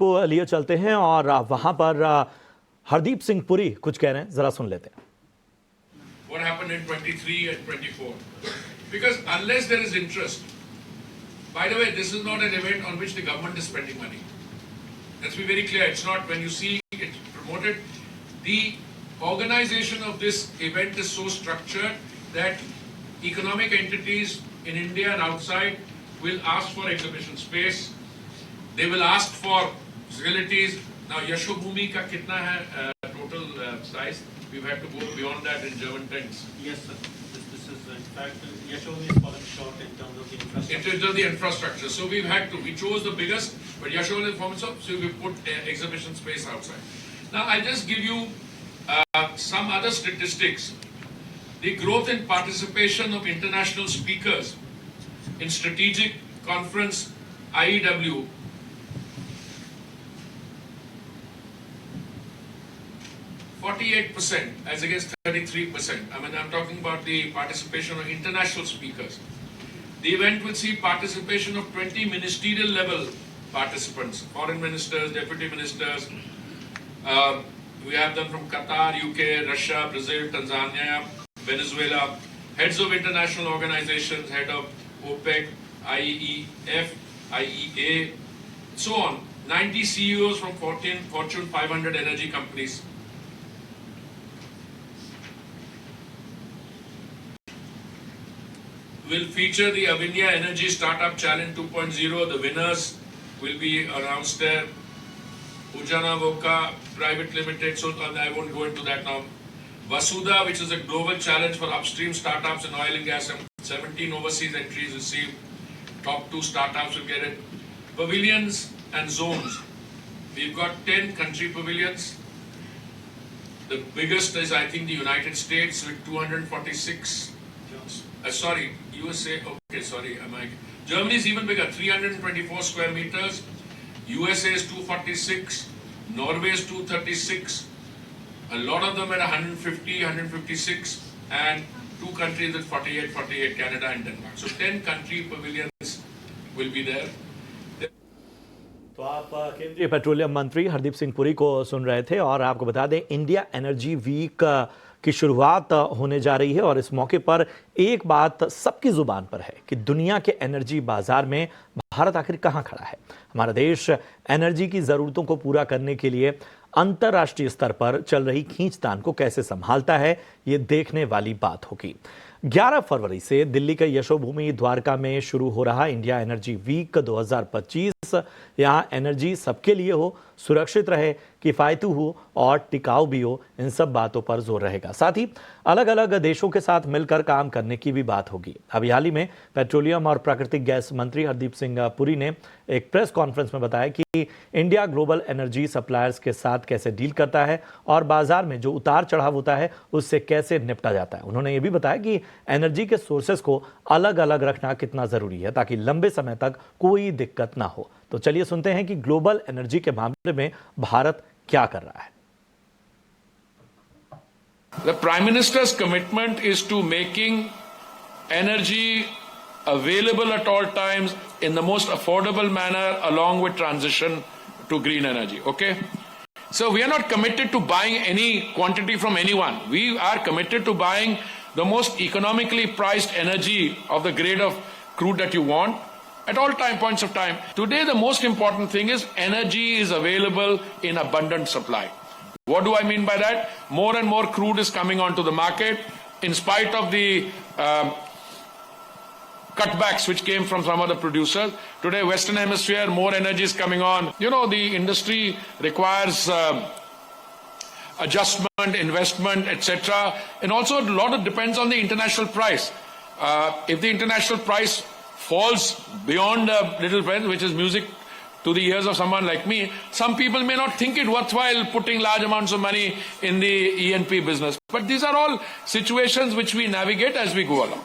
को लिए चलते हैं और वहां पर हरदीप सिंह पुरी कुछ कह रहे हैं, जरा सुन लेते हैं। What happened in 23 and 24? Because unless there is interest, by the way, this is not an event on which the government is spending money. Let's be very clear. It's not. When you see it promoted, the organization of this event is so structured that economic entities in India and outside will ask for exhibition space. They will ask for facilities. Now, Yashobhumi ka kitna hai total size? We've had to go beyond that in German tents. Yes, sir. This is in fact Yashobhumi is falling short in terms of the infrastructure. In terms of the infrastructure, so we've had to. We chose the biggest, but Yashobhumi is falling short, so we put exhibition space outside. Now, I'll just give you some other statistics. The growth in participation of international speakers in strategic conference IEW. 48% as against 33%. I mean, I'm talking about the participation of international speakers. The event will see participation of 20 ministerial level participants, foreign ministers, deputy ministers. We have them from Qatar, UK, Russia, Brazil, Tanzania, Venezuela, heads of international organizations, head of OPEC, IEF, IEA, so on. 90 CEOs from Fortune 500 energy companies. Will feature the Avinya Energy Startup Challenge 2.0. The winners will be announced there. Ujana Voka Private Limited, so I won't go into that now. Vasudha, which is a global challenge for upstream startups in oil and gas. 17 overseas entries received. Top 2 startups will get it. Pavilions and zones. We've got 10 country pavilions. The biggest is, I think, the United States with 246. Sorry, USA. Okay, sorry. Germany is even bigger, 324 square meters. USA is 246. Norway is 236. A lot of them at 150, 156, and 2 countries at 48, Canada and Denmark. So 10 country pavilions will be there. तो आप केंद्रीय petroleum मंत्री हरदीप सिंह पुरी को सुन रहे थे और आपको बता दें इंडिया एनर्जी वीक की शुरुआत होने जा रही है और इस मौके पर एक बात सबकी जुबान पर है कि दुनिया के एनर्जी बाजार में भारत आखिर कहां खड़ा है। हमारा देश एनर्जी की ज़रूरतों को पूरा करने के लिए अंतर्राष्ट्रीय स्तर पर चल रही खींचतान को कैसे संभालता है, ये देखने वाली बात होगी। 11 फरवरी से दिल्ली के यशोभूमि द्वारका में शुरू हो रहा इंडिया एनर्जी वीक 2025 यहाँ एनर्जी सबके लिए हो, सुरक्षित रहे, किफ़ायती हो और टिकाऊ भी हो, इन सब बातों पर जोर रहेगा। साथ ही अलग अलग देशों के साथ मिलकर काम करने की भी बात होगी। अभी हाल ही में पेट्रोलियम और प्राकृतिक गैस मंत्री हरदीप सिंह पुरी ने एक प्रेस कॉन्फ्रेंस में बताया कि इंडिया ग्लोबल एनर्जी सप्लायर्स के साथ कैसे डील करता है और बाजार में जो उतार चढ़ाव होता है उससे कैसे निपटा जाता है। उन्होंने ये भी बताया कि एनर्जी के सोर्सेस को अलग अलग रखना कितना जरूरी है ताकि लंबे समय तक कोई दिक्कत ना हो। तो चलिए सुनते हैं कि ग्लोबल एनर्जी के मामले में भारत क्या कर रहा है। The Prime Minister's commitment is to making energy available at all times in the most affordable manner along with transition to green energy. Okay? So we are not committed to buying any quantity from anyone. We are committed to buying the most economically priced energy of the grade of crude that you want at all points of time. Today the most important thing is energy is available in abundant supply. What do I mean by that? More and more crude is coming onto the market in spite of the cutbacks which came from some of the producers. Today, Western Hemisphere, more energy is coming on. You know, the industry requires adjustment, investment, etc. And also a lot of depends on the international price. If the international price falls beyond a little price, which is music to the ears of someone like me, some people may not think it worthwhile putting large amounts of money in the E&P business. But these are all situations which we navigate as we go along.